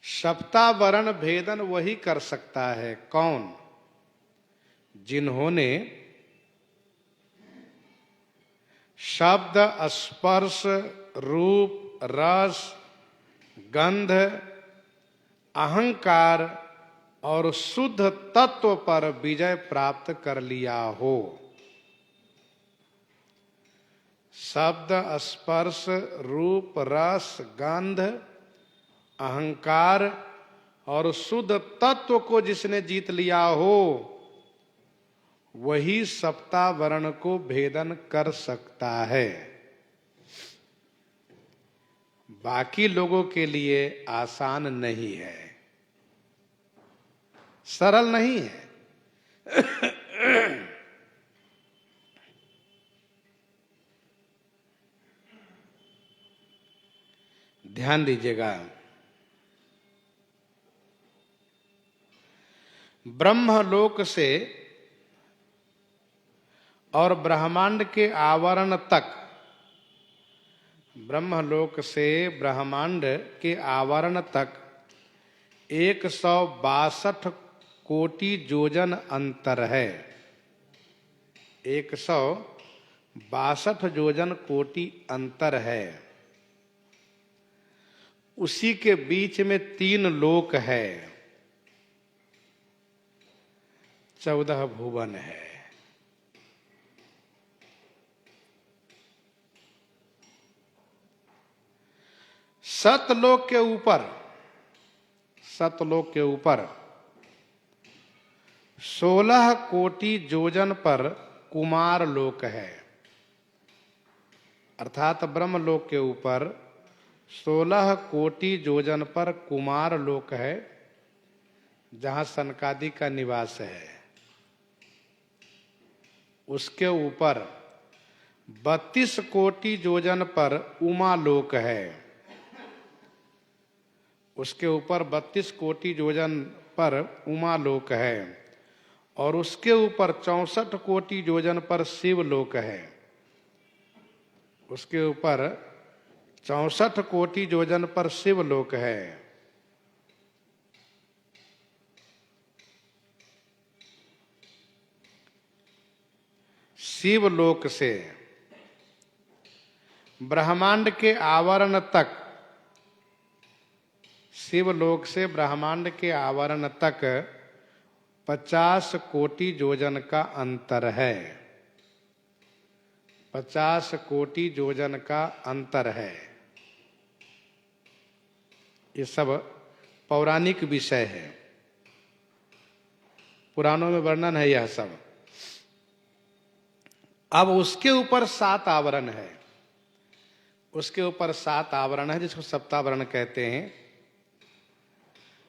सप्तावरण भेदन वही कर सकता है, कौन? जिन्होंने शब्द, स्पर्श, रूप, रस, गंध, अहंकार और शुद्ध तत्व पर विजय प्राप्त कर लिया हो। शब्द, स्पर्श, रूप, रस, गंध, अहंकार और शुद्ध तत्व को जिसने जीत लिया हो, वही सप्तावरण को भेदन कर सकता है। बाकी लोगों के लिए आसान नहीं है, सरल नहीं है। ध्यान दीजिएगा, ब्रह्मलोक से और ब्रह्मांड के आवरण तक, ब्रह्मलोक से ब्रह्मांड के आवरण तक 162 कोटि योजन अंतर है। 162 योजन कोटि अंतर है। उसी के बीच में 3 लोक है, 14 भुवन है। सतलोक के ऊपर, सतलोक के ऊपर 16 कोटि योजन पर कुमार लोक है। अर्थात ब्रह्मलोक के ऊपर 16 कोटि योजन पर कुमार लोक है, जहां सनकादि का निवास है। उसके ऊपर 32 कोटि योजन पर उमा लोक है। उसके ऊपर 32 कोटि योजन पर उमा लोक है और उसके ऊपर 64 कोटि योजन पर शिव लोक है। उसके ऊपर 64 कोटि योजन पर शिव लोक है। शिव लोक से ब्रह्मांड के आवरण तक, शिवलोक से ब्रह्मांड के आवरण तक 50 कोटि योजन का अंतर है। 50 कोटि योजन का अंतर है। ये सब पौराणिक विषय है, पुराणों में वर्णन है यह सब। अब उसके ऊपर 7 आवरण है। उसके ऊपर 7 आवरण है, जिसको सप्तावरण कहते हैं।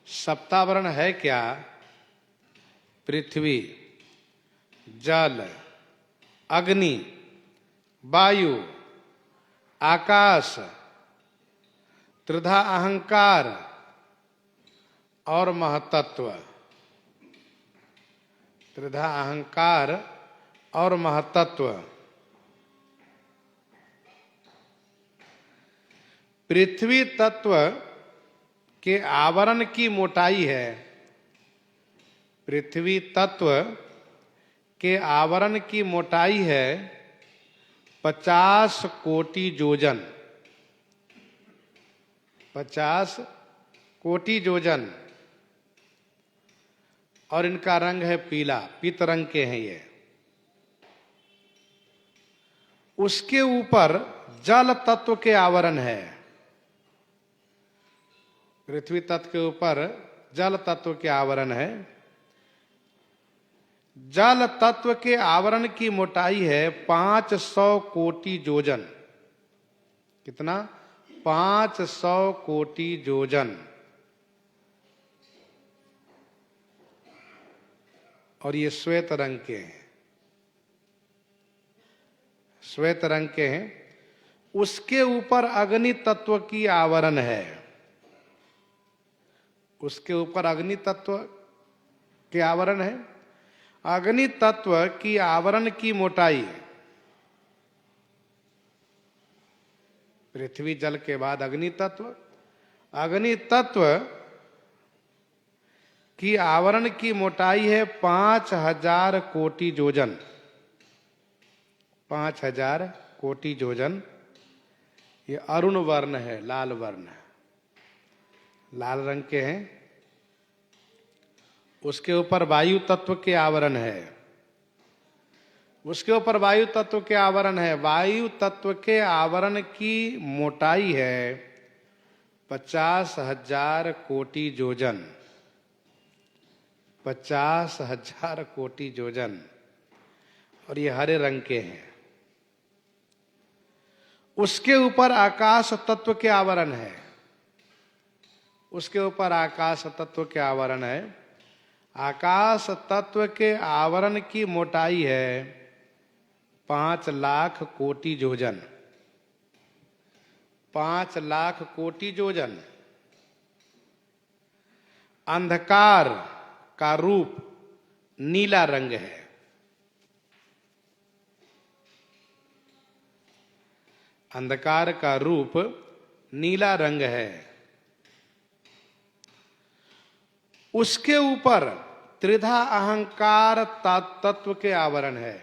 सप्तावरण है क्या? पृथ्वी, जल, अग्नि, वायु, आकाश, त्रिधा अहंकार और महतत्व। त्रिधा अहंकार और महतत्व। पृथ्वी तत्व के आवरण की मोटाई है, पृथ्वी तत्व के आवरण की मोटाई है 50 कोटि योजन। 50 कोटि योजन। और इनका रंग है पीला, पीत रंग के हैं ये। उसके ऊपर जल तत्व के आवरण है। पृथ्वी तत्व के ऊपर जल तत्व के आवरण है। जल तत्व के आवरण की मोटाई है 500 कोटि योजन। कितना? 500 कोटि योजन। और ये श्वेत रंग के हैं, श्वेत रंग के हैं। उसके ऊपर अग्नि तत्व की आवरण है। उसके ऊपर अग्नि तत्व के आवरण है। अग्नि तत्व की आवरण की मोटाई, पृथ्वी जल के बाद अग्नि तत्व, अग्नि तत्व कि आवरण की मोटाई है 5000 कोटि योजन। 5000 कोटि योजन। ये अरुण वर्ण है, लाल वर्ण, लाल रंग के हैं। उसके ऊपर वायु तत्व के आवरण है, उसके ऊपर वायु तत्व के आवरण है। वायु तत्व के आवरण की मोटाई है 50,000 कोटि योजन। 50,000 कोटि योजन। और ये हरे रंग के हैं। उसके ऊपर आकाश तत्व के आवरण है, उसके ऊपर आकाश तत्व के आवरण है। आकाश तत्व के आवरण की मोटाई है 5 लाख कोटि योजन। 5 लाख कोटि योजन। अंधकार का रूप नीला रंग है। अंधकार का रूप नीला रंग है। उसके ऊपर त्रिधा अहंकार तत्व के आवरण है।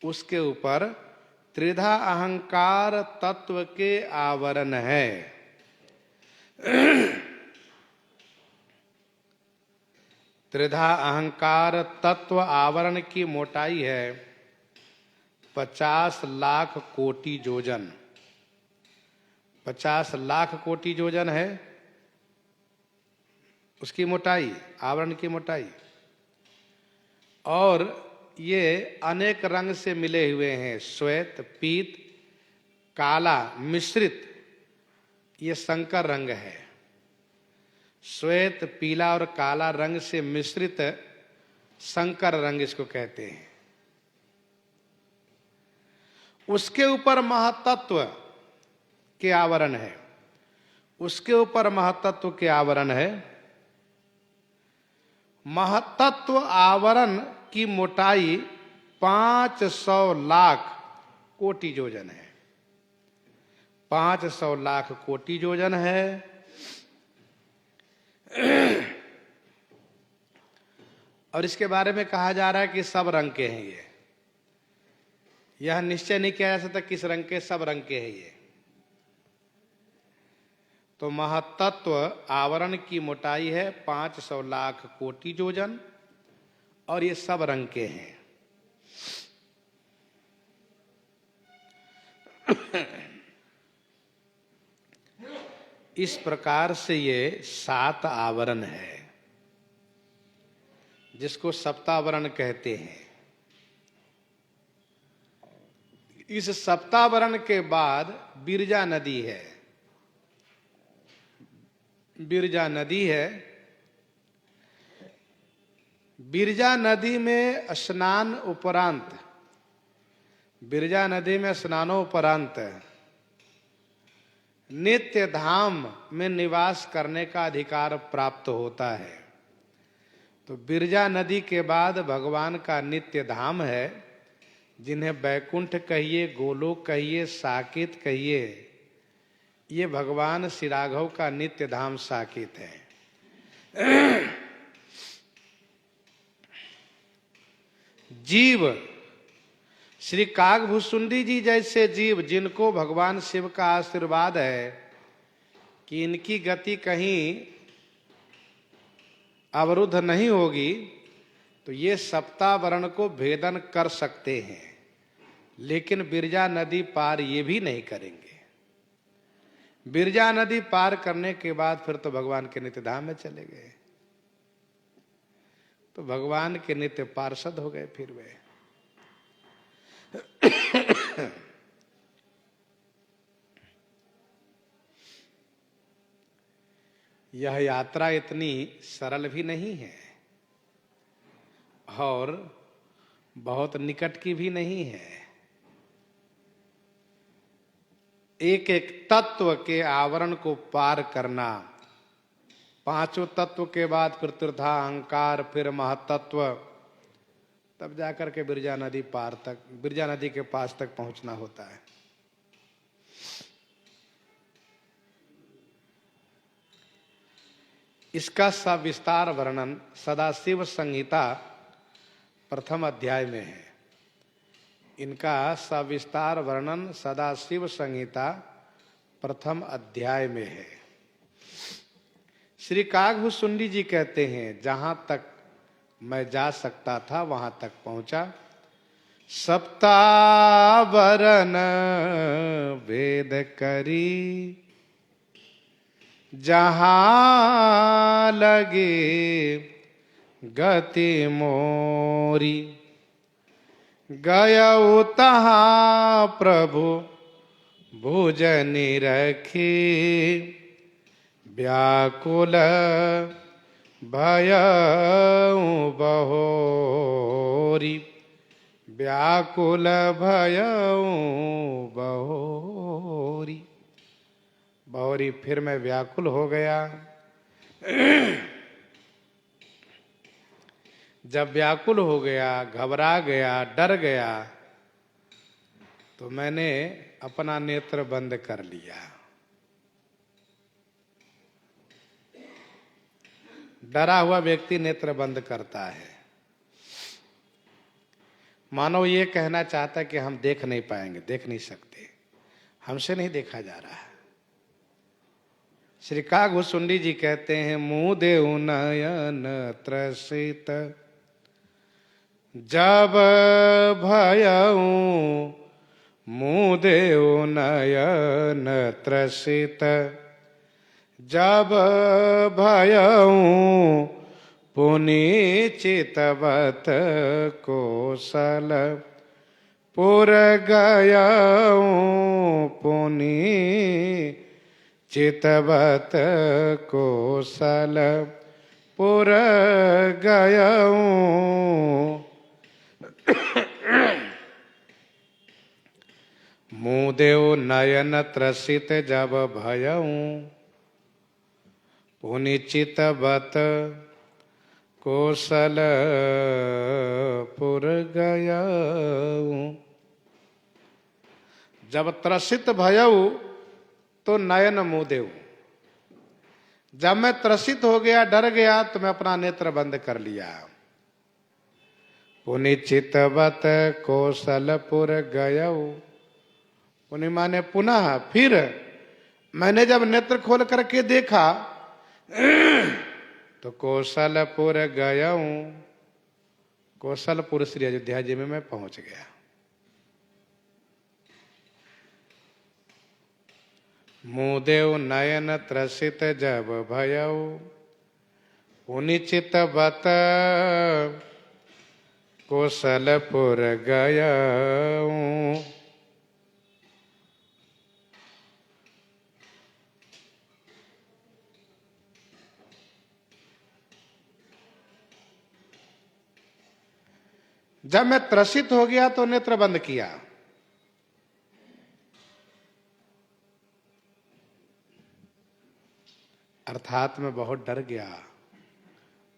उसके ऊपर त्रिधा अहंकार तत्व के आवरण है। त्रिधा अहंकार तत्व आवरण की मोटाई है 50 लाख कोटि योजन। 50 लाख कोटि योजन है उसकी मोटाई, आवरण की मोटाई। और ये अनेक रंग से मिले हुए हैं, श्वेत, पीत, काला मिश्रित। ये संकर रंग है। श्वेत, पीला और काला रंग से मिश्रित संकर रंग इसको कहते हैं। उसके ऊपर महातत्व के आवरण है। उसके ऊपर महातत्व के आवरण है। महातत्व आवरण की मोटाई 500 लाख कोटि योजन है। 500 लाख कोटि योजन है। और इसके बारे में कहा जा रहा है कि सब रंग के हैं ये। यह निश्चय नहीं किया जा सकता किस रंग के, सब रंग के हैं ये। तो महातत्व आवरण की मोटाई है 500 लाख कोटि योजन और ये सब रंग के हैं। इस प्रकार से ये 7 आवरण है जिसको सप्तावरण कहते हैं। इस सप्तावरण के बाद बिरजा नदी है। बिरजा नदी है। बिरजा नदी में स्नान उपरांत, बिरजा नदी में स्नानोपरांत नित्य धाम में निवास करने का अधिकार प्राप्त होता है। तो बिरजा नदी के बाद भगवान का नित्य धाम है, जिन्हें बैकुंठ कहिए, गोलोक कहिए, साकेत कहिए। ये भगवान श्री राघव का नित्य धाम साकेत है। जीव श्री कागभूषुंडी जी जैसे जीव जिनको भगवान शिव का आशीर्वाद है कि इनकी गति कहीं अवरुद्ध नहीं होगी, तो ये सप्तावरण को भेदन कर सकते हैं। लेकिन बिरजा नदी पार ये भी नहीं करेंगे। बिरजा नदी पार करने के बाद फिर तो भगवान के नित्य धाम में चले गए, तो भगवान के नित्य पार्षद हो गए फिर वे। यह यात्रा इतनी सरल भी नहीं है और बहुत निकट की भी नहीं है। एक एक तत्व के आवरण को पार करना, पांचों तत्व के बाद फिर त्रिधा अहंकार, फिर महतत्व, तब जाकर के बिरजा नदी पार तक, बिरजा नदी के पास तक पहुंचना होता है। इसका सविस्तार वर्णन सदाशिव संहिता प्रथम अध्याय में है। इनका सविस्तार वर्णन सदाशिव संहिता प्रथम अध्याय में है। श्री कागभूषुंडी जी कहते हैं, जहां तक मैं जा सकता था वहां तक पहुंचा। सप्तावरण वेद करी जहां लगे गति मोरी, गयऊ तहां प्रभु भुजनि रखी, व्याकुल भयऊ बहोरी, व्याकुल भयऊ बहोरी। बहोरी फिर मैं व्याकुल हो गया। जब व्याकुल हो गया, घबरा गया, डर गया, तो मैंने अपना नेत्र बंद कर लिया। डरा हुआ व्यक्ति नेत्र बंद करता है। मानव ये कहना चाहता है कि हम देख नहीं पाएंगे, देख नहीं सकते, हमसे नहीं देखा जा रहा है। श्री कागभूषुंडी जी कहते हैं, मुँह देऊ नयन त्रसित जब भयऊ, मुँह देऊ नयन त्रसित जब भयऊ, पुनि चितवत कोसल पुर गयऊ, पुनि चितवत कोसल पुर गयऊ। मुँह देव नयन त्रसित जब भयऊ, पुनि चितवत कोसल पुर गयऊ। जब त्रसित भयऊ तो नयन मुँह देऊ। जब मैं त्रसित हो गया, डर गया, तो मैं अपना नेत्र बंद कर लिया। पुनि चितवत कौशलपुर गयऊ, पुनि माने पुनः, फिर मैंने जब नेत्र खोल करके देखा तो कौशलपुर गयऊ, कौशलपुर श्री अयोध्या जी में मैं पहुंच गया। मुँह देव नयन त्रसित जब भयऊ, पुनि चितवत कौशलपुर गयऊ। जब मैं त्रसित हो गया तो नेत्र बंद किया। अर्थात मैं बहुत डर गया।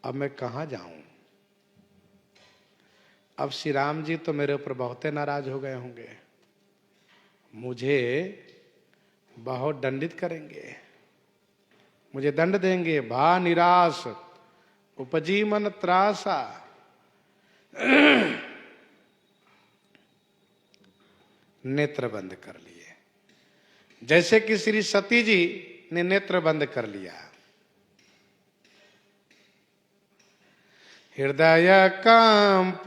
अब मैं कहां जाऊं? अब श्री राम जी तो मेरे ऊपर बहुत नाराज हो गए होंगे, मुझे बहुत दंडित करेंगे, मुझे दंड देंगे। भा निराश उपजी मन त्रासा। नेत्र बंद कर लिए, जैसे कि श्री सती जी ने नेत्र बंद कर लिया। हृदय कंप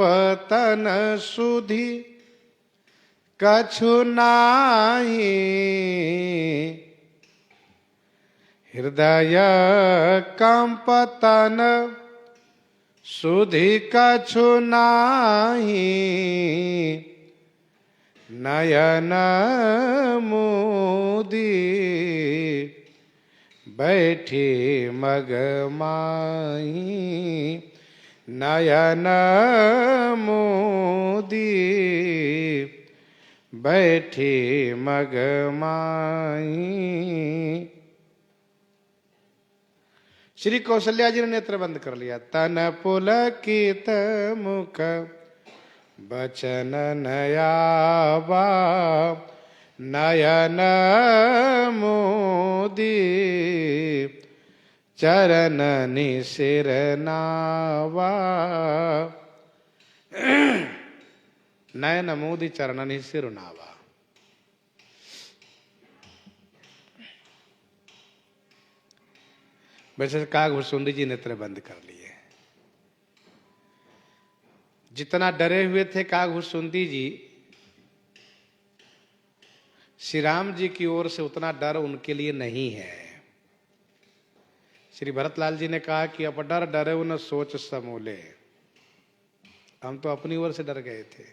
तन सुधि कछु नाही, हृदय कंप तन सुधि कछु नाही, नयन मोदी बैठी मगमाई, नयन मोदी बैठी मगमाई। श्री कौशल्या जी ने नेत्र बंद कर लिया। तन पुलकित मुख बचन नयावा, नयन मोदी चरणनि सिर नावा। नयन मोदि चरणनि सिर नावा। वैसे काकभूषुंडी जी नेत्र बंद कर लिए। जितना डरे हुए थे काकभूषुंडी जी, श्री राम जी की ओर से उतना डर उनके लिए नहीं है। श्री भरतलाल जी ने कहा कि अब डर डरे न सोच समूले। हम तो अपनी ओर से डर गए थे।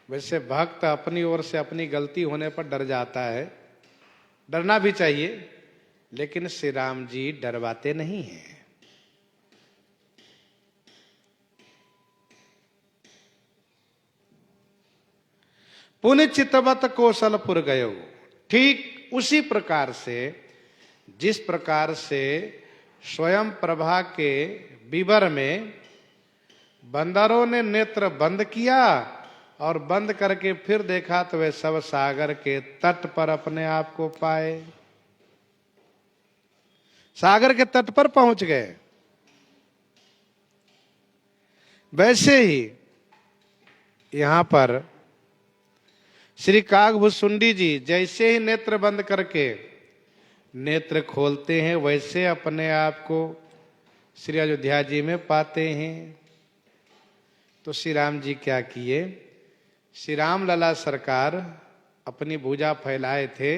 वैसे भक्त अपनी ओर से अपनी गलती होने पर डर जाता है, डरना भी चाहिए, लेकिन श्री राम जी डरवाते नहीं हैं। पुण्य चितवत कौशलपुर गयो। ठीक उसी प्रकार से जिस प्रकार से स्वयं प्रभा के विवर में बंदरों ने नेत्र बंद किया और बंद करके फिर देखा तो वे सब सागर के तट पर अपने आप को पाए। सागर के तट पर पहुंच गए। वैसे ही यहां पर श्री काकभूषुंडी जी जैसे ही नेत्र बंद करके नेत्र खोलते हैं, वैसे अपने आप को श्री अयोध्या जी में पाते हैं। तो श्री राम जी क्या किए? श्री राम लला सरकार अपनी भुजा फैलाए थे,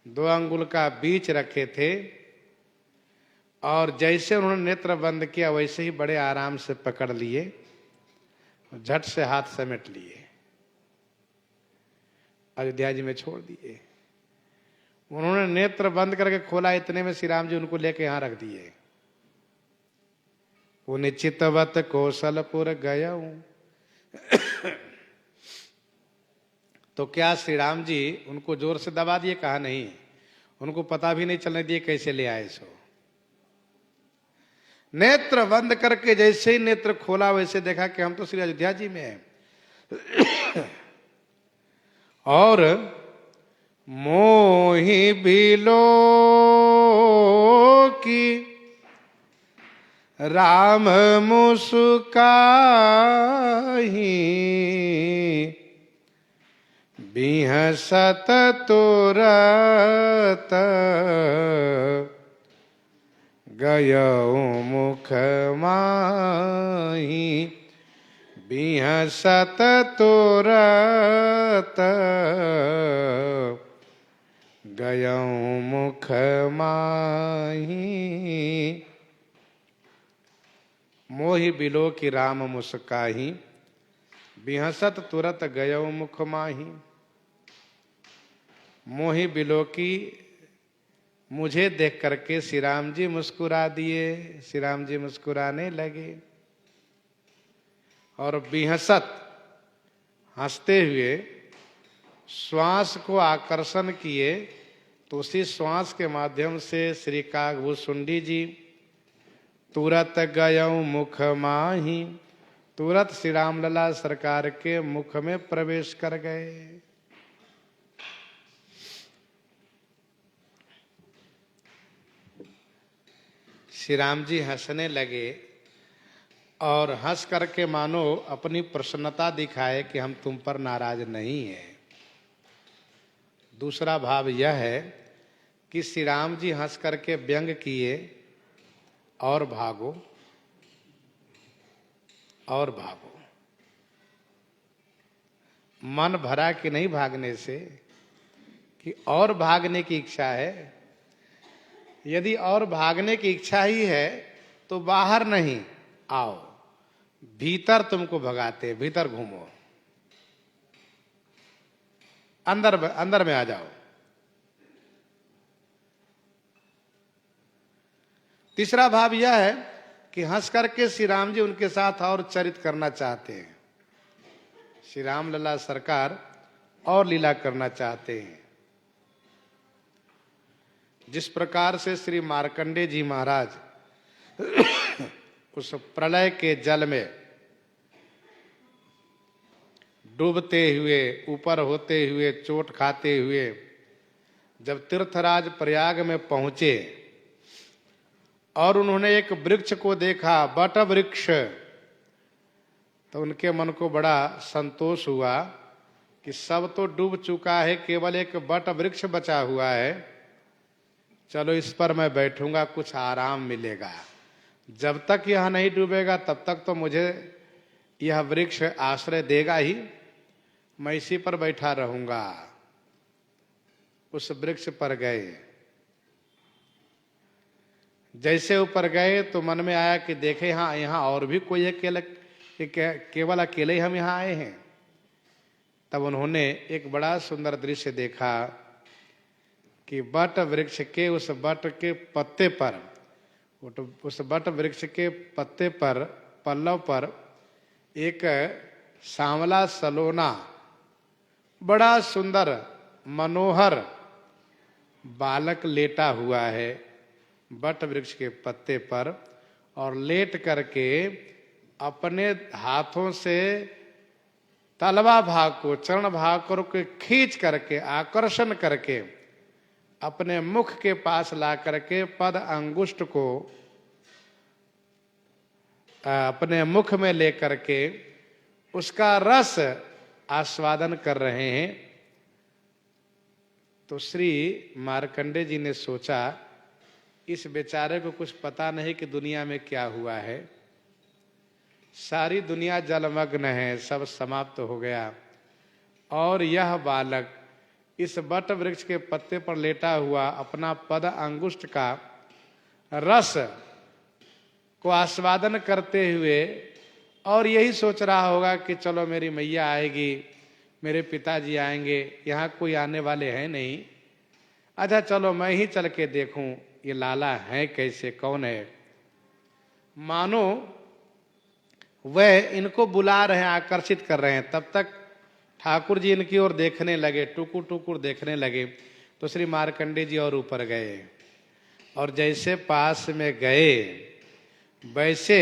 2 अंगुल का बीच रखे थे, और जैसे उन्होंने नेत्र बंद किया वैसे ही बड़े आराम से पकड़ लिए, झट से हाथ समेट लिए, अयोध्या जी में छोड़ दिए। उन्होंने नेत्र बंद करके खोला, इतने में श्री राम जी उनको लेके यहां रख दिए। पुण्य चितवत कौशलपुर गया। तो क्या श्री राम जी उनको जोर से दबा दिए? कहा नहीं, उनको पता भी नहीं चलने दिए कैसे ले आए। सो नेत्र बंद करके जैसे ही नेत्र खोला वैसे देखा कि हम तो श्री अयोध्या जी में हैं। और मोहि बिलो की राम मुस्काही, बिहसत तुरत गयो मुख माही। बिहसत तुरत गयो मुख माही। मोहि बिलो की राम मुस्काही, बिहसत तुरत गयो मुख माही। मोहि बिलो की, मुझे देख करके श्री राम जी मुस्कुरा दिए। श्री राम जी मुस्कुराने लगे और बिहसत, हंसते हुए श्वास को आकर्षण किए। तो उसी श्वास के माध्यम से श्री काकभूषुंडी जी तुरत गयो मुख माही, तुरंत श्री रामलला सरकार के मुख में प्रवेश कर गए। श्री राम जी हंसने लगे और हंस करके मानो अपनी प्रसन्नता दिखाए कि हम तुम पर नाराज नहीं हैं। दूसरा भाव यह है कि श्री राम जी हंस करके व्यंग किए, और भागो और भागो। मन भरा कि नहीं भागने से, कि और भागने की इच्छा है। यदि और भागने की इच्छा ही है तो बाहर नहीं, आओ भीतर तुमको भगाते, भीतर घूमो, अंदर में आ जाओ। तीसरा भाव यह है कि हंस करके श्री राम जी उनके साथ और चरित करना चाहते हैं। श्री राम लला सरकार और लीला करना चाहते हैं। जिस प्रकार से श्री मार्कंडे जी महाराज उस प्रलय के जल में डूबते हुए, ऊपर होते हुए, चोट खाते हुए जब तीर्थराज प्रयाग में पहुंचे और उन्होंने एक वृक्ष को देखा, वट वृक्ष। तो उनके मन को बड़ा संतोष हुआ कि सब तो डूब चुका है, केवल एक वट वृक्ष बचा हुआ है। चलो इस पर मैं बैठूंगा, कुछ आराम मिलेगा। जब तक यह नहीं डूबेगा तब तक तो मुझे यह वृक्ष आश्रय देगा ही, मैं इसी पर बैठा रहूंगा। उस वृक्ष पर गए। जैसे ऊपर गए तो मन में आया कि देखे यहाँ और भी कोई है, केवल अकेले ही हम यहाँ आए हैं। तब उन्होंने एक बड़ा सुंदर दृश्य देखा कि वट वृक्ष के उस वट के पत्ते पर, उस वट वृक्ष के पत्ते पर, पल्लव पर एक सांवला सलोना, बड़ा सुंदर मनोहर बालक लेटा हुआ है वट वृक्ष के पत्ते पर, और लेट करके अपने हाथों से तलवा भाग को, चरण भाग को खींच करके, आकर्षण करके अपने मुख के पास ला करके पद अंगुष्ठ को अपने मुख में लेकर के उसका रस आस्वादन कर रहे हैं। तो श्री मार्कंडे जी ने सोचा, इस बेचारे को कुछ पता नहीं कि दुनिया में क्या हुआ है। सारी दुनिया जलमग्न है, सब समाप्त हो गया, और यह बालक इस वट वृक्ष के पत्ते पर लेटा हुआ अपना पद अंगुष्ठ का रस को आस्वादन करते हुए, और यही सोच रहा होगा कि चलो मेरी मैया आएगी, मेरे पिताजी आएंगे, यहाँ कोई आने वाले हैं नहीं, अच्छा चलो मैं ही चल के देखूं ये लाला है कैसे, कौन है। मानो वह इनको बुला रहे हैं, आकर्षित कर रहे हैं। तब तक ठाकुर जी इनकी ओर देखने लगे, टुकुर टुकुर देखने लगे। तो श्री मार्कंडे जी और ऊपर गए, और जैसे पास में गए वैसे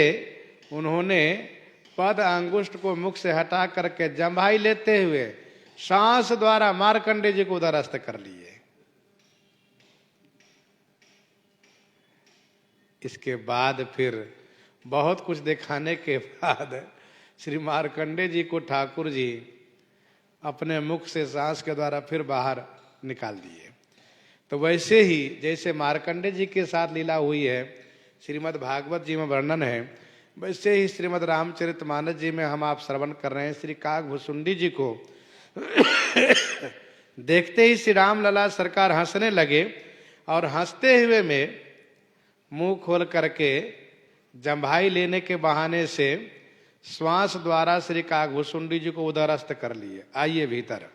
उन्होंने पद अंगुष्ठ को मुख से हटा करके जम्भाई लेते हुए सांस द्वारा मार्कंडे जी को उदरस्त कर लिए। इसके बाद फिर बहुत कुछ दिखाने के बाद श्री मार्कंडे जी को ठाकुर जी अपने मुख से सांस के द्वारा फिर बाहर निकाल दिए। तो वैसे ही जैसे मार्कंडे जी के साथ लीला हुई है, श्रीमद् भागवत जी में वर्णन है, वैसे ही श्रीमद् रामचरितमानस जी में हम आप श्रवण कर रहे हैं। श्री काकभुसुंडी जी को देखते ही श्री रामलला सरकार हंसने लगे, और हंसते हुए में मुंह खोल करके जम्भाई लेने के बहाने से श्वास द्वारा श्री काकभुसुंडी जी को उदरस्त कर लिए। आइए भीतर।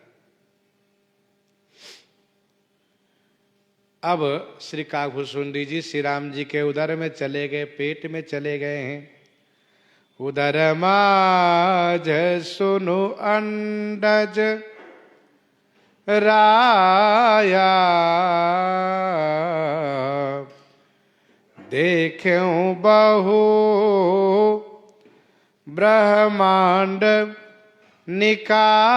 अब श्री काकभुसुंडी जी श्री राम जी के उदर में चले गए, पेट में चले गए हैं। उदर माज सुनु अंडज राया, देख्यूं बहु ब्रह्मांड निकाया,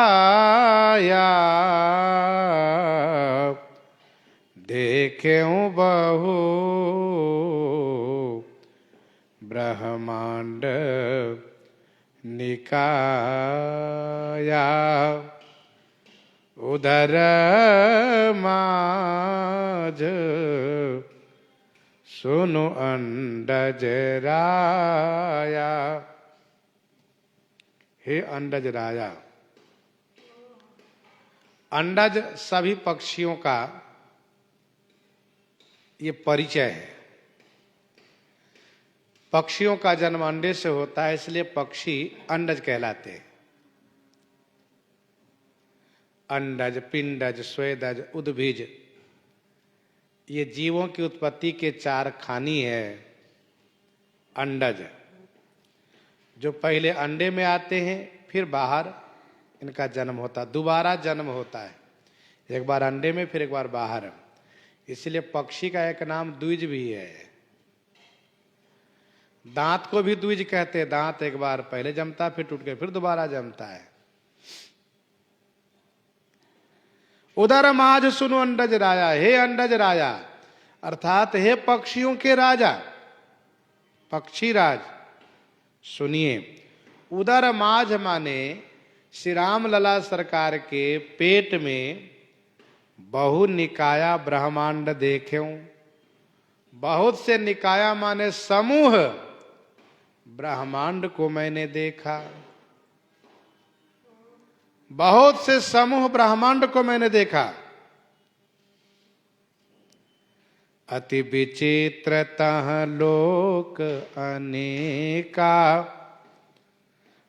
देख्यूं बहु ब्रह्मांड निकाया, उदर माज सुनु अंडज राया। हे अंडज राजा, अंडज सभी पक्षियों का ये परिचय है। पक्षियों का जन्म अंडे से होता है, इसलिए पक्षी अंडज कहलाते हैं। अंडज, पिंडज, स्वेदज, उद्भिज, ये जीवों की उत्पत्ति के चार खानी है। अंडज जो पहले अंडे में आते हैं, फिर बाहर इनका जन्म होता, दोबारा जन्म होता है, एक बार अंडे में फिर एक बार बाहर। इसलिए पक्षी का एक नाम द्विज भी है। दांत को भी द्विज कहते हैं, दांत एक बार पहले जमता फिर टूट के फिर दोबारा जमता है। उदर माज सुनो अंडज राजा, हे अंडज राजा, अर्थात हे पक्षियों के राजा, पक्षीराज सुनिए, उदर माझ माने श्री राम लला सरकार के पेट में बहु निकाया ब्रह्मांड देख्यूं। बहुत से निकाया माने समूह ब्रह्मांड को मैंने देखा, बहुत से समूह ब्रह्मांड को मैंने देखा। अति विचित्रतः लोक अनेका,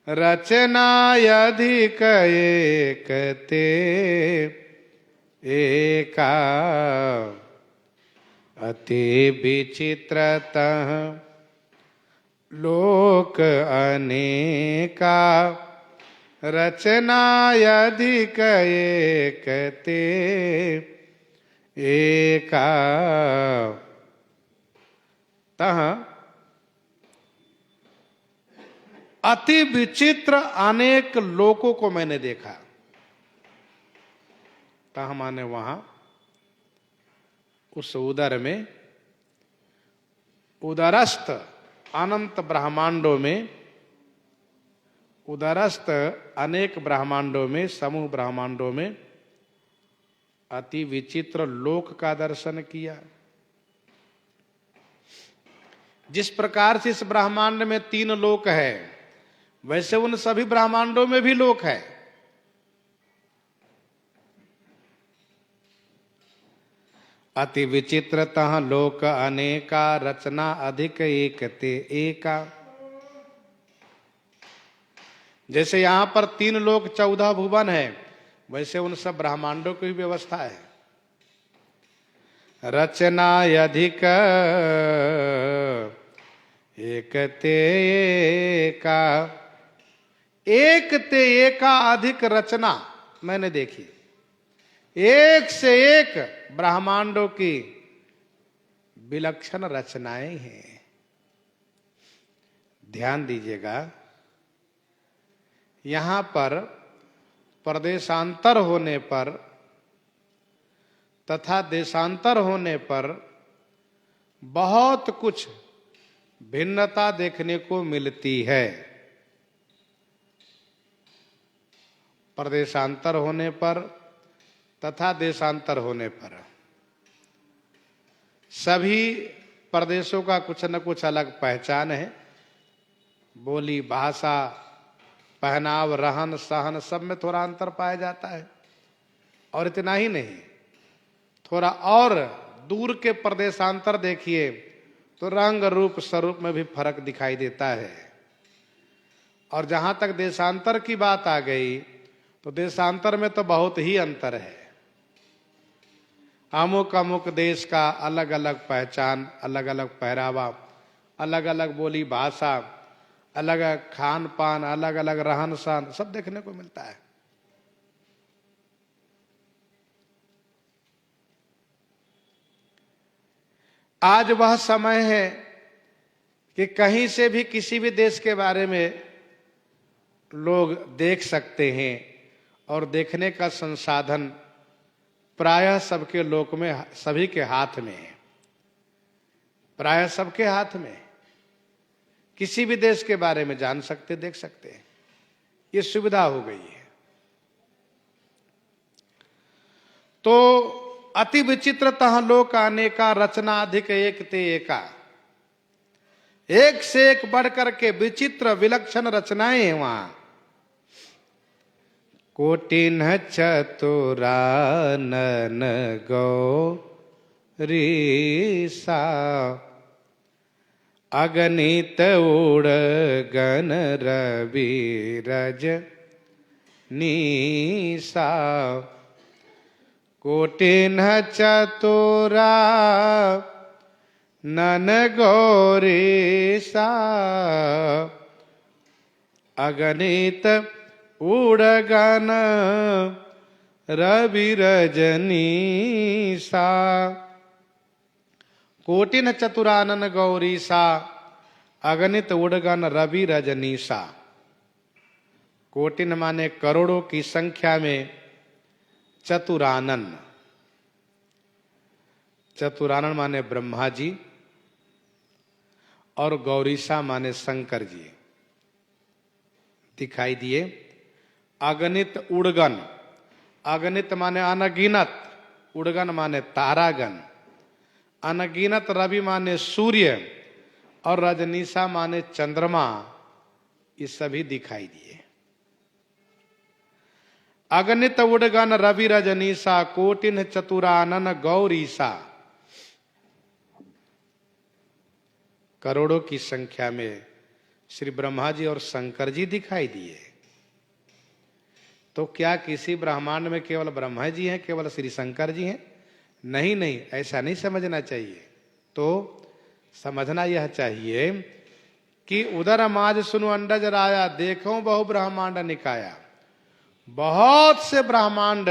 रचना अधिक एक ते एका। अति विचित्रतः लोक अनेका, रचना अधिक एक ते एका। तह अति विचित्र अनेक लोकों को मैंने देखा। तह माने वहां उस उदर में, उदरस्थ अनंत ब्रह्मांडों में, उदरस्थ अनेक ब्रह्मांडों में, समूह ब्रह्मांडों में अति विचित्र लोक का दर्शन किया। जिस प्रकार से इस ब्रह्मांड में 3 लोक है, वैसे उन सभी ब्रह्मांडों में भी लोक है। अति विचित्रतः लोक अनेका, रचना अधिक एक ते एका। जैसे यहां पर 3 लोक 14 भुवन है, वैसे उन सब ब्रह्मांडों की व्यवस्था है। रचना अधिक एक ते एका, एक ते एका अधिक रचना मैंने देखी। एक से एक ब्रह्मांडों की विलक्षण रचनाएं हैं। ध्यान दीजिएगा, यहां पर प्रदेशांतर होने पर तथा देशांतर होने पर बहुत कुछ भिन्नता देखने को मिलती है। प्रदेशांतर होने पर तथा देशांतर होने पर सभी प्रदेशों का कुछ न कुछ अलग पहचान है। बोली, भाषा, पहनाव, रहन सहन सब में थोड़ा अंतर पाया जाता है। और इतना ही नहीं, थोड़ा और दूर के प्रदेशांतर देखिए तो रंग रूप स्वरूप में भी फर्क दिखाई देता है। और जहां तक देशांतर की बात आ गई तो देशांतर में तो बहुत ही अंतर है। अमुक अमुक देश का अलग अलग पहचान, अलग अलग पहरावा, अलग अलग बोली भाषा, अलग अलग खान पान, अलग अलग रहन सहन सब देखने को मिलता है। आज वह समय है कि कहीं से भी किसी भी देश के बारे में लोग देख सकते हैं और देखने का संसाधन प्रायः सबके लोक में, सभी के हाथ में है। प्रायः सबके हाथ में किसी भी देश के बारे में जान सकते, देख सकते हैं। ये सुविधा हो गई है। तो अति विचित्रतः लोक अनेका, रचना अधिक एक ते एका। एक से एक बढ़ करके विचित्र विलक्षण रचनाएं हैं वहां। कोटिन चतुरानन गौरीसा, अगणित उड़गन रवि रजनीसा। कोटिन चतुरानन गौरीसा, अगणित उड़गन रवि रजनीसा। कोटिन चतुरानन गौरीसा, अगणित उड़गन रवि रजनीसा। कोटिन माने करोड़ों की संख्या में, चतुरानन, चतुरानन माने ब्रह्मा जी, और गौरीसा माने शंकर जी दिखाई दिए। अगणित उड़गन, अगणित माने अनगिनत, उड़गन माने तारागण, अनगिनत रवि माने सूर्य और रजनीसा माने चंद्रमा, ये सभी दिखाई दिए। अगणित उड़गन रवि रजनीसा कोटिन चतुरानन गौरीसा, करोड़ों की संख्या में श्री ब्रह्मा जी और शंकर जी दिखाई दिए। तो क्या किसी ब्रह्मांड में केवल ब्रह्मा जी हैं, केवल श्री शंकर जी हैं? नहीं नहीं, ऐसा नहीं समझना चाहिए। तो समझना यह चाहिए कि उदर माज सुनु अंडज राया, देखो बहु ब्रह्मांड निकाया। बहुत से ब्रह्मांड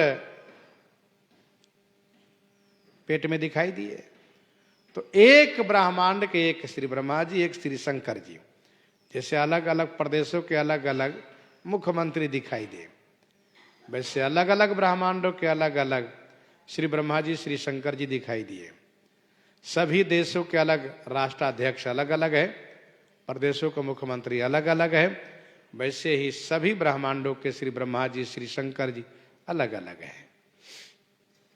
पेट में दिखाई दिए। तो एक ब्रह्मांड के एक श्री ब्रह्मा जी, एक श्री शंकर जी, जैसे अलग अलग प्रदेशों के अलग अलग मुख्यमंत्री दिखाई दे, वैसे अलग अलग ब्रह्मांडों के अलग अलग श्री ब्रह्मा जी श्री शंकर जी दिखाई दिए। सभी देशों के अलग राष्ट्राध्यक्ष अलग अलग है, प्रदेशों के मुख्यमंत्री अलग अलग है, वैसे ही सभी ब्रह्मांडों के श्री ब्रह्मा जी श्री शंकर जी अलग अलग है।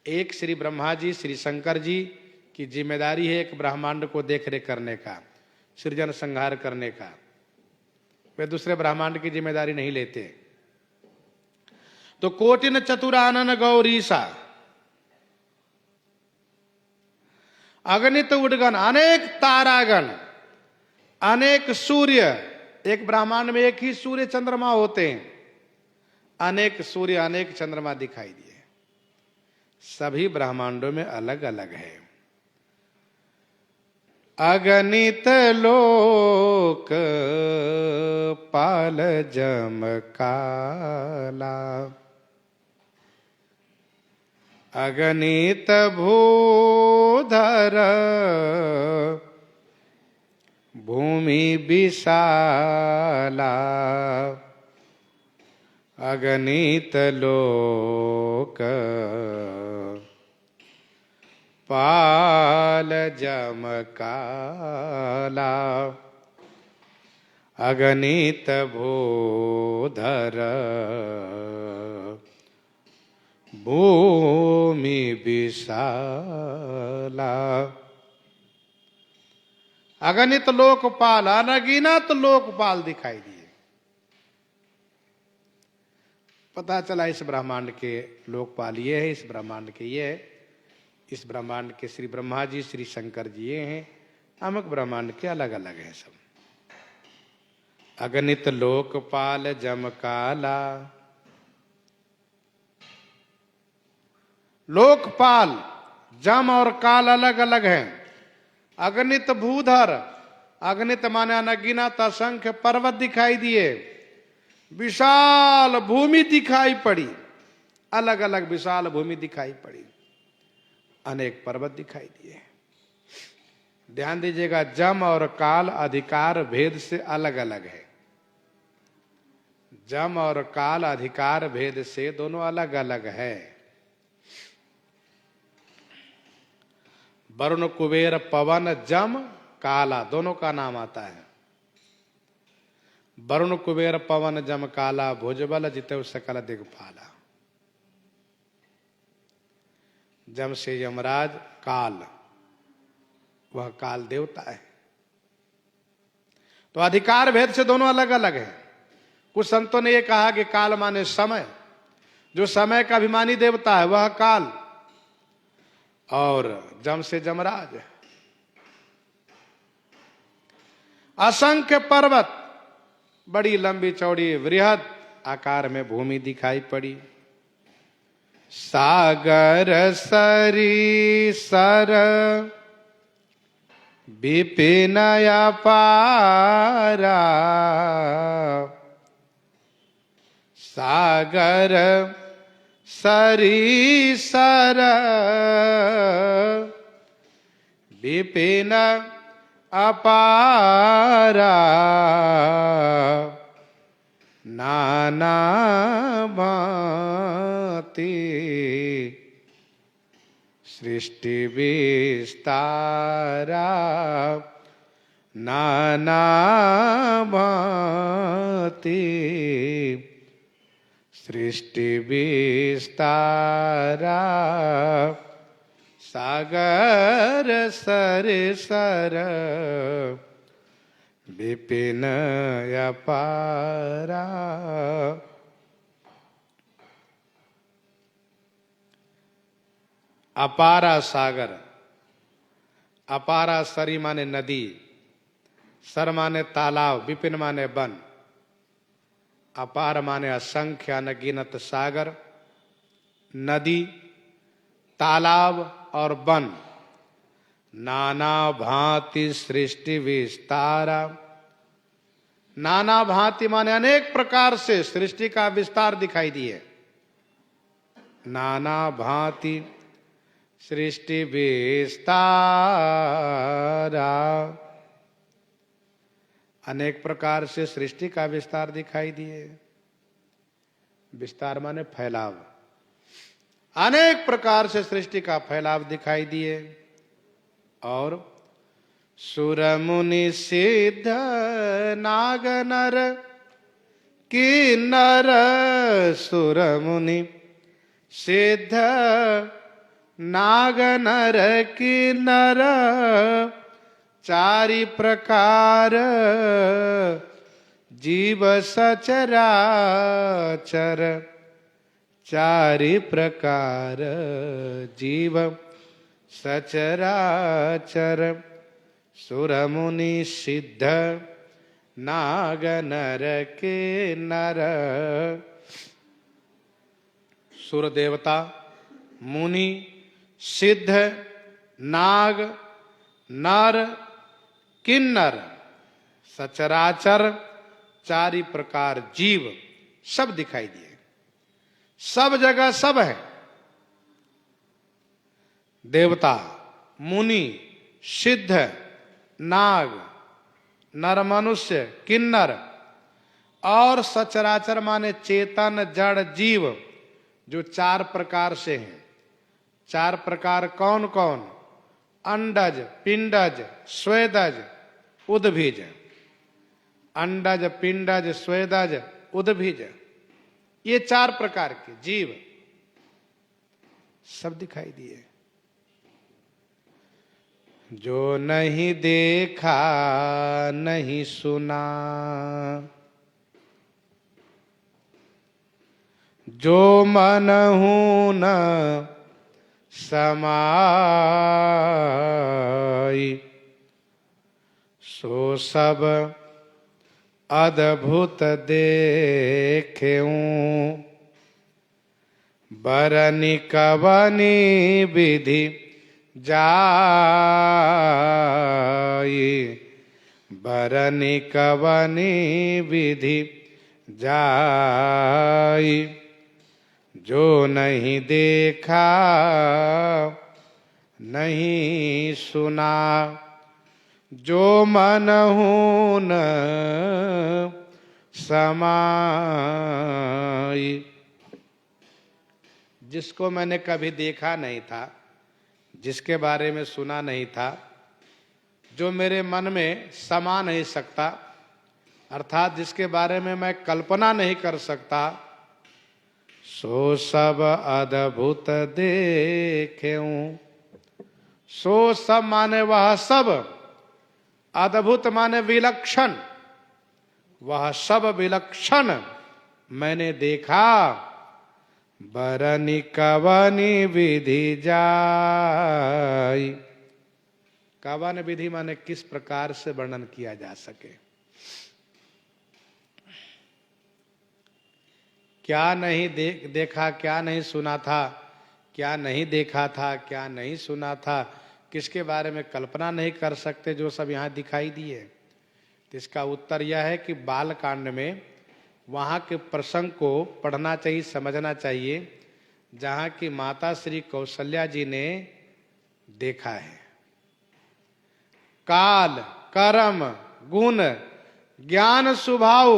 एक श्री ब्रह्मा जी श्री शंकर जी की जिम्मेदारी है एक ब्रह्मांड को देख रेख करने का, सृजन संहार करने का। वे दूसरे ब्रह्मांड की जिम्मेदारी नहीं लेते। तो कोटिन चतुरानन गौरीसा, अगणित उड़गन, अनेक तारागण, अनेक सूर्य, एक ब्रह्मांड में एक ही सूर्य चंद्रमा होते हैं, अनेक सूर्य अनेक चंद्रमा दिखाई दिए। सभी ब्रह्मांडों में अलग अलग है। अगणित लोक पाल जम काला, अगणित भूधर भूमि विशाला, अगणित लोक पाल जम काला, अगणित भूधर भूमि विशाला, अगणित लोकपाल, अनगिनत लोकपाल दिखाई दिए। पता चला इस ब्रह्मांड के लोकपाल ये है, इस ब्रह्मांड के ये है, इस ब्रह्मांड के श्री ब्रह्मा जी श्री शंकर जी ये हैं, अमुक ब्रह्मांड के अलग अलग हैं सब। अगणित लोकपाल जम काला, लोकपाल जम और काल अलग अलग हैं। अगणित भूधर, अगणित माने अनगिनत असंख्य पर्वत दिखाई दिए, विशाल भूमि दिखाई पड़ी, अलग अलग विशाल भूमि दिखाई पड़ी, अनेक पर्वत दिखाई दिए। ध्यान दीजिएगा, जम और काल अधिकार भेद से अलग अलग है। जम और काल अधिकार भेद से दोनों अलग अलग है। वरुण कुबेर पवन जम काला दोनों का नाम आता है। वरुण कुबेर पवन जम काला, भुजबल जितव सकल दिगपाला। जम से यमराज, काल वह काल देवता है। तो अधिकार भेद से दोनों अलग अलग है। कुछ संतों ने यह कहा कि काल माने समय, जो समय का अभिमानी देवता है वह काल, और जम से जमराज। असंख्य पर्वत, बड़ी लंबी चौड़ी वृहद आकार में भूमि दिखाई पड़ी। सागर सरी सर विपिन अपारा, सागर सरी सर विपिन अपारा, नाना भांति सृष्टि विस्तारा, नाना भांति सृष्टि विस्तारा, सागर सर सर विपिन अपारा। अपारा सागर, अपारा सरी माने नदी, सर माने तालाब, विपिन माने वन, अपार माने असंख्य अनगिनत सागर, नदी, तालाब और वन। नाना भांति सृष्टि विस्तारा, नाना भांति माने अनेक प्रकार से सृष्टि का विस्तार दिखाई दिए। नाना भांति सृष्टि विस्तारा, अनेक प्रकार से सृष्टि का विस्तार दिखाई दिए। विस्तार माने फैलाव, अनेक प्रकार से सृष्टि का फैलाव दिखाई दिए। और सुर मुनि सिद्ध नाग नर किन्नर, सुर मुनि सिद्ध नाग नर किन्नर, चारि प्रकार जीव सचराचर, चारि प्रकार जीव सचराचर। सुर मुनि सिद्ध नाग नर के नर, सुर देवता, मुनि, सिद्ध, नाग, नर, किन्नर, सचराचर, चारि प्रकार जीव सब दिखाई दिए। सब जगह सब है। देवता, मुनि, सिद्ध, नाग, नर मनुष्य, किन्नर और सचराचर माने चेतन जड़ जीव, जो चार प्रकार से हैं। चार प्रकार कौन कौन? अंडज, पिंडज, स्वेदज, उद्भिज। अंडज, पिंडज, स्वेदज, उद्भिज, ये चार प्रकार के जीव सब दिखाई दिए। जो नहीं देखा नहीं सुना, जो मनहु न समाई, सो सब अद्भुत देखेऊं। बरनि कवनि विधि जाई, बरनि कवनि विधि जाई। जो नहीं देखा नहीं सुना, जो मनहु न समाई। जिसको मैंने कभी देखा नहीं था, जिसके बारे में सुना नहीं था, जो मेरे मन में समा नहीं सकता, अर्थात जिसके बारे में मैं कल्पना नहीं कर सकता, सो सब अद्भुत देखेऊं। सो सब माने वह सब, अद्भुत माने विलक्षण, वह सब विलक्षण मैंने देखा। बरनि कवनि विधि जाई। कवन विधि माने किस प्रकार से वर्णन किया जा सके। क्या नहीं देखा, क्या नहीं सुना था, क्या नहीं देखा था, क्या नहीं सुना था, किसके बारे में कल्पना नहीं कर सकते, जो सब यहाँ दिखाई दिए। तो इसका उत्तर यह है कि बाल कांड में वहाँ के प्रसंग को पढ़ना चाहिए, समझना चाहिए, जहाँ की माता श्री कौशल्या जी ने देखा है। काल, कर्म, गुण, ज्ञान, स्वभाव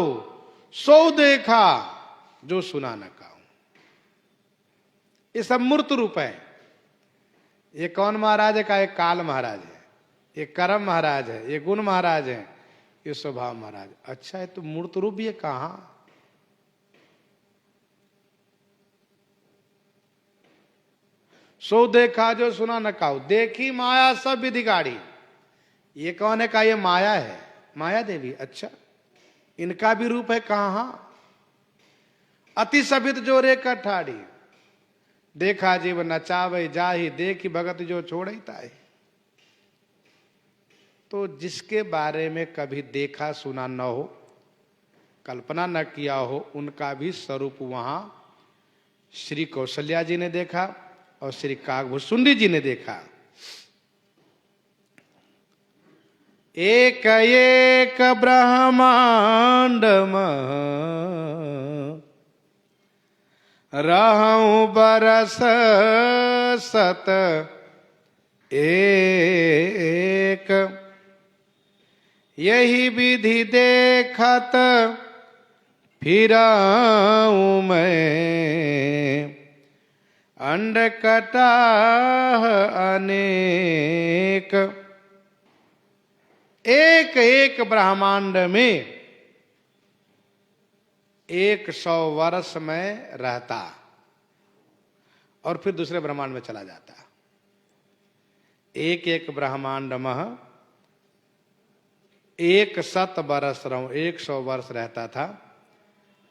सो देखा, जो सुना न कहूं। ये सब मूर्त रूप है। ये कौन महाराज है का? एक काल महाराज है, ये कर्म महाराज है, ये गुण महाराज है, ये स्वभाव महाराज। अच्छा है, तो मूर्त रूप भी है कहाँ? सो देखा जो सुना न काऊ, देखी माया सब विधि गाड़ी। ये कौन है? का ये माया है, माया देवी। अच्छा, इनका भी रूप है कहाँ? अति सबित जो रे कठाड़ी, देखा जीव नचावे जाहि, देखी भगत जो छोड़ई ताहि। तो जिसके बारे में कभी देखा सुना न हो, कल्पना न किया हो, उनका भी स्वरूप वहां श्री कौशल्या जी ने देखा और श्री काकभूषुंडी जी ने देखा। एक एक ब्रह्मांड रहूं बरस सत एक, यही विधि देखत फिराऊं मैं, अंड कटाह अनेक। एक एक ब्रह्मांड में 100 वर्ष में रहता और फिर दूसरे ब्रह्मांड में चला जाता। एक एक ब्रह्मांड में 100 वर्ष रहूं, 100 वर्ष रहता था।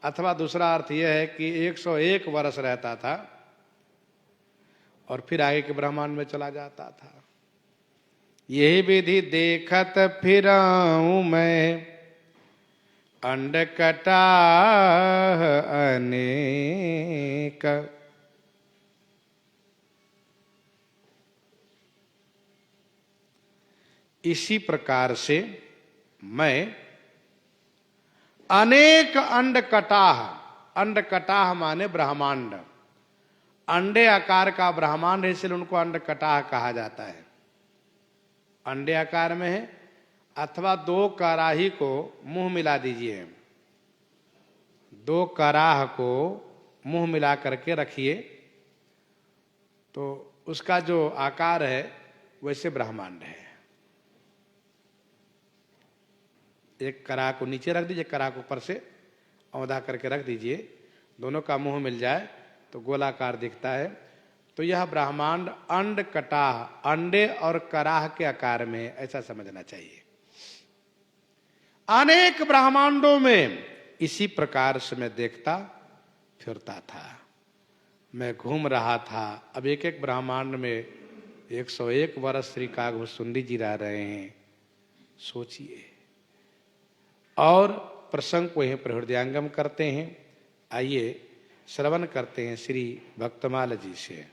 अथवा दूसरा अर्थ यह है कि 101 वर्ष रहता था और फिर आगे के ब्रह्मांड में चला जाता था। यही विधि देखत फिराऊं मैं, अंड कटाह अनेक। इसी प्रकार से मैं अनेक अंड कटाह, अंड कटाह माने ब्रह्मांड, अंडे आकार का ब्रह्मांड है, इसलिए उनको अंड कटाह कहा जाता है। अंडे आकार में है। अथवा 2 कराही को मुंह मिला दीजिए, 2 कराह को मुंह मिला करके रखिए, तो उसका जो आकार है वैसे ब्रह्मांड है। एक कराह को नीचे रख दीजिए, कराह को ऊपर से औंधा करके रख दीजिए, दोनों का मुंह मिल जाए तो गोलाकार दिखता है। तो यह ब्रह्मांड अंड कटाह, अंडे और कराह के आकार में है, ऐसा समझना चाहिए। अनेक ब्रह्मांडों में इसी प्रकार से मैं देखता फिरता था, मैं घूम रहा था। अब एक एक ब्रह्मांड में 101 वर्ष श्री काकभूषुंडी जी रह रहे हैं, सोचिए। और प्रसंग को यहीं पर हृदयांगम करते हैं। आइए श्रवण करते हैं श्री भक्तमाल जी से।